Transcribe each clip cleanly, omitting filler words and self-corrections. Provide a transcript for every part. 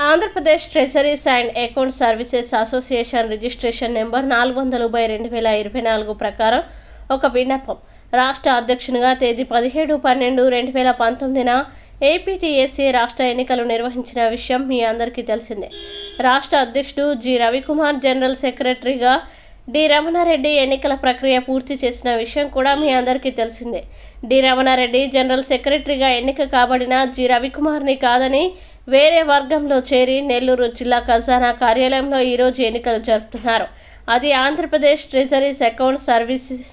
Andhra Pradesh treasuries and account services association registration number 400/2024 ప్రకారం ఒక విన్నపం. రాష్ట్ర అధ్యక్షునిగా తేదీ 17/12/2019న ఏపీటీఎస్సీ రాష్ట్ర ఎన్నికలు నిర్వహించిన విషయం మీ అందరికీ తెలిసిందే. రాష్ట్ర అధ్యక్షుడు జి రవికుమార్, జనరల్ సెక్రటరీగా డి రమణారెడ్డి ఎన్నికల ప్రక్రియ పూర్తి చేసిన విషయం కూడా మీ అందరికీ తెలిసిందే. డి రమణారెడ్డి జనరల్ సెక్రటరీగా ఎన్నిక కాబడిన జి రవికుమార్ని కాదని వేరే వర్గంలో చేరి నెల్లూరు జిల్లా ఖజానా కార్యాలయంలో ఈరోజు ఎన్నికలు జరుపుతున్నారు. అది Andhra Pradesh treasuries account services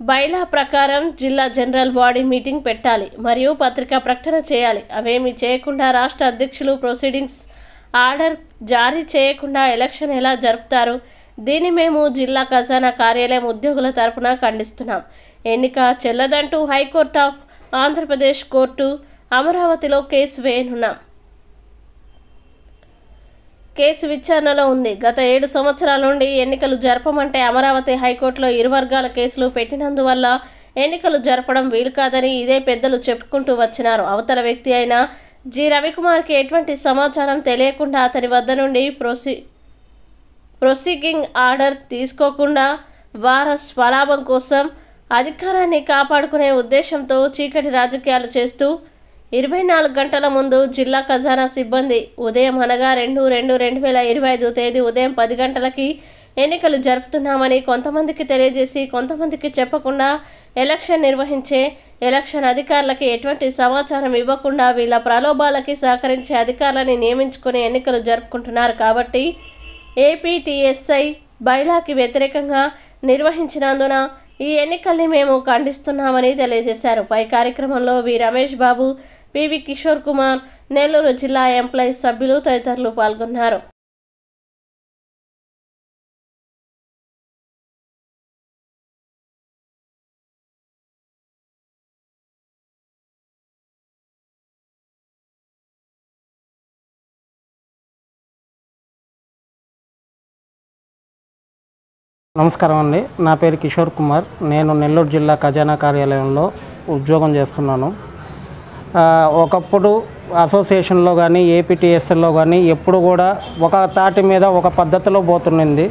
bylaw ప్రకారం జిల్లా జనరల్ బాడీ మీటింగ్ పెట్టాలి మరియు పత్రికా ప్రకటన చేయాలి. అవేమీ చేయకుండా రాష్ట్ర అధ్యక్షులు ప్రొసీడింగ్స్ ఆర్డర్ జారీ చేయకుండా ఎలక్షన్ ఎలా జరుపుతారు? దీన్ని మేము జిల్లా ఖజానా కార్యాలయం ఉద్యోగుల తరపున ఖండిస్తున్నాం. ఎన్నిక చెల్లదంటూ హైకోర్టు ఆఫ్ ఆంధ్రప్రదేశ్ కోర్టు అమరావతిలో కేసు వేయనున్నాం. కేసు విచారణలో ఉంది. గత 7 సంవత్సరాల నుండి ఎన్నికలు జరపమంటే అమరావతి హైకోర్టులో ఇరు వర్గాల కేసులు పెట్టినందువల్ల ఎన్నికలు జరపడం వీలు కాదని ఇదే పెద్దలు చెప్పుకుంటూ వచ్చినారు. అవతల వ్యక్తి అయిన జి రవికుమార్కి ఎటువంటి సమాచారం తెలియకుండా అతని వద్ద నుండి ప్రొసీడింగ్ ఆర్డర్ తీసుకోకుండా వార స్వలాభం కోసం అధికారాన్ని కాపాడుకునే ఉద్దేశంతో చీకటి రాజకీయాలు చేస్తూ 24 గంటల ముందు జిల్లా ఖజానా సిబ్బంది ఉదయం అనగా 2/2/2025 తేదీ ఉదయం 10 గంటలకి ఎన్నికలు జరుపుతున్నామని కొంతమందికి తెలియజేసి కొంతమందికి చెప్పకుండా ఎలక్షన్ నిర్వహించే ఎలక్షన్ అధికారులకి ఎటువంటి సమాచారం ఇవ్వకుండా వీళ్ళ ప్రలోభాలకి సహకరించే అధికారులని నియమించుకుని ఎన్నికలు జరుపుకుంటున్నారు. కాబట్టి ఏపీటీఎస్ఐ బైలాకి వ్యతిరేకంగా నిర్వహించినందున ఈ ఎన్నికల్ని మేము ఖండిస్తున్నామని తెలియజేశారు. పై కార్యక్రమంలో వి రమేష్ బాబు, పివి కిషోర్ కుమార్, నెల్లూరు జిల్లా ఎంప్లాయీస్ సభ్యులు తదితరులు పాల్గొన్నారు. నమస్కారం అండి. నా పేరు కిషోర్ కుమార్. నేను నెల్లూరు జిల్లా ఖజానా కార్యాలయంలో ఉద్యోగం చేస్తున్నాను. ఒకప్పుడు అసోసియేషన్లో కానీ ఏపీటీఎస్ఎల్లో కానీ ఎప్పుడు కూడా ఒక తాటి మీద ఒక పద్ధతిలో పోతున్నది.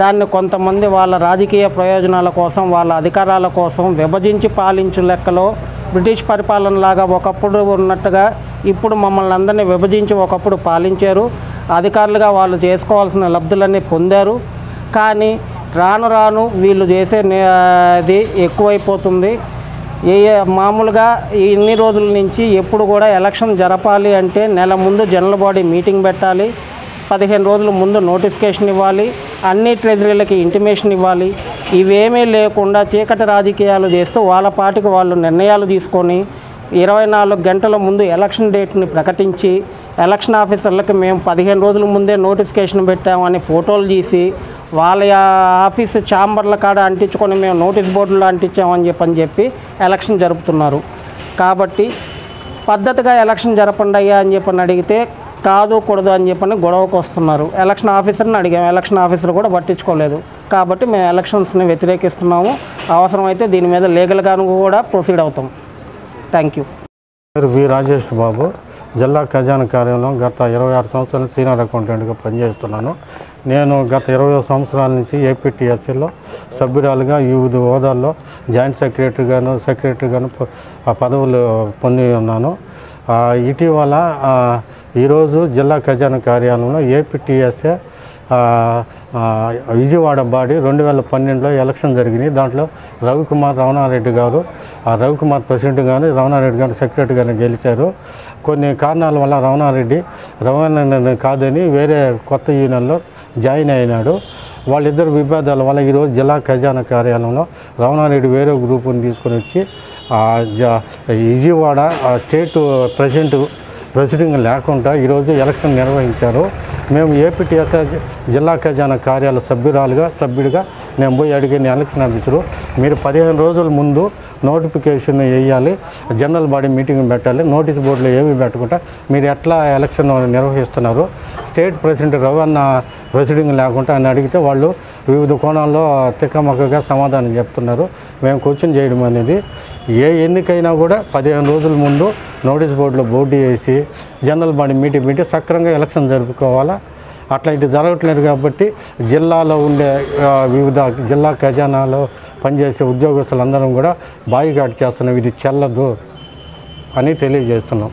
దాన్ని కొంతమంది వాళ్ళ రాజకీయ ప్రయోజనాల కోసం, వాళ్ళ అధికారాల కోసం విభజించి పాలించు లెక్కలో బ్రిటిష్ పరిపాలనలాగా ఒకప్పుడు ఉన్నట్టుగా ఇప్పుడు మమ్మల్ని అందరినీ విభజించి ఒకప్పుడు పాలించారు. అధికారులుగా వాళ్ళు చేసుకోవాల్సిన లబ్ధులన్నీ పొందారు. కానీ రాను రాను వీళ్ళు చేసేది ఎక్కువైపోతుంది. మామూలుగా ఇన్ని రోజుల నుంచి ఎప్పుడు కూడా ఎలక్షన్ జరపాలి అంటే నెల ముందు జనరల్ బాడీ మీటింగ్ పెట్టాలి, 15 రోజుల ముందు నోటిఫికేషన్ ఇవ్వాలి, అన్ని ట్రెజరీలకి ఇంటిమేషన్ ఇవ్వాలి. ఇవేమీ లేకుండా చీకటి రాజకీయాలు చేస్తూ వాళ్ళ పాటికి వాళ్ళు నిర్ణయాలు తీసుకొని 24 గంటల ముందు ఎలక్షన్ డేట్ని ప్రకటించి ఎలక్షన్ ఆఫీసర్లకి మేము 15 రోజుల ముందే నోటిఫికేషన్ పెట్టామని ఫోటోలు తీసి వాళ్ళ ఆఫీసు ఛాంబర్ల కాడ అంటించుకొని మేము నోటీస్ బోర్డులో అంటించామని చెప్పి ఎలక్షన్ జరుపుతున్నారు. కాబట్టి పద్ధతిగా ఎలక్షన్ జరపండి అయ్యా అని అడిగితే కాదు కూడదు అని గొడవకు వస్తున్నారు. ఎలక్షన్ ఆఫీసర్ని అడిగాము, ఎలక్షన్ ఆఫీసర్ కూడా పట్టించుకోలేదు. కాబట్టి మేము ఎలక్షన్స్ని వ్యతిరేకిస్తున్నాము. అవసరమైతే దీని మీద లీగల్గాను కూడా ప్రొసీడ్ అవుతాం. Thank you. V Rajesh Babu, జిల్లా ఖజానా కార్యాలయంలో గత 26 సంవత్సరాలు సీనియర్ అకౌంటెంట్గా పనిచేస్తున్నాను. నేను గత 20 సంవత్సరాల నుంచి ఏపీటీఎస్సీలో సభ్యురాలుగా వివిధ హోదాల్లో జాయింట్ సెక్రటరీగాను పదవులు పొంది ఉన్నాను. ఇటీవల ఈరోజు జిల్లా ఖజానా కార్యాలయంలో ఏపీటీఎస్ఏ విజయవాడ బాడీ 2012లో ఎలక్షన్ జరిగింది. దాంట్లో రమణారెడ్డి గారు ప్రెసిడెంట్ కానీ రమణారెడ్డి గారు సెక్రటరీ గారిని గెలిచారు. కొన్ని కారణాల వల్ల రమణారెడ్డి కాదని వేరే కొత్త యూనియన్లో జాయిన్ అయినాడు. వాళ్ళిద్దరు విభేదాల వల్ల ఈరోజు జిల్లా ఖజానా కార్యాలయంలో రమణారెడ్డి వేరే గ్రూపుని తీసుకొని వచ్చి విజయవాడ స్టేట్ ప్రెసిడెంట్ లేకుండా ఈరోజు ఎలక్షన్ నిర్వహించారు. మేము ఏపీటీఎస్ జిల్లా ఖజానా కార్యాలయ సభ్యుడిగా నేను పోయి అడిగిన ఎలక్షన్ ఆఫీసరు, మీరు 15 రోజుల ముందు నోటిఫికేషన్ వేయాలి, జనరల్ బాడీ మీటింగ్ పెట్టాలి, నోటీస్ బోర్డులో ఏమీ పెట్టకుండా మీరు ఎట్లా ఎలక్షన్ నిర్వహిస్తున్నారు, స్టేట్ ప్రెసిడెంట్ రవణ ప్రొసీడింగ్ లేకుండా అని అడిగితే వాళ్ళు వివిధ కోణాల్లో తిక్కమక్కగా సమాధానం చెప్తున్నారు. మేము క్వశ్చన్ చేయడం అనేది ఏ ఎన్నికైనా కూడా 15 రోజుల ముందు నోటీస్ బోర్డులో బోర్డు వేసి జనరల్ బాడీ మీటింగ్ పెట్టి సక్రమంగా ఎలక్షన్ జరుపుకోవాలా. అట్లాంటి జరగట్లేదు కాబట్టి జిల్లాలో ఉండే వివిధ జిల్లా ఖజానాలో పనిచేసే ఉద్యోగస్తులందరం కూడా బాయికాట్ చేస్తున్నాం. ఇది చెల్లదు అని తెలియజేస్తున్నాం.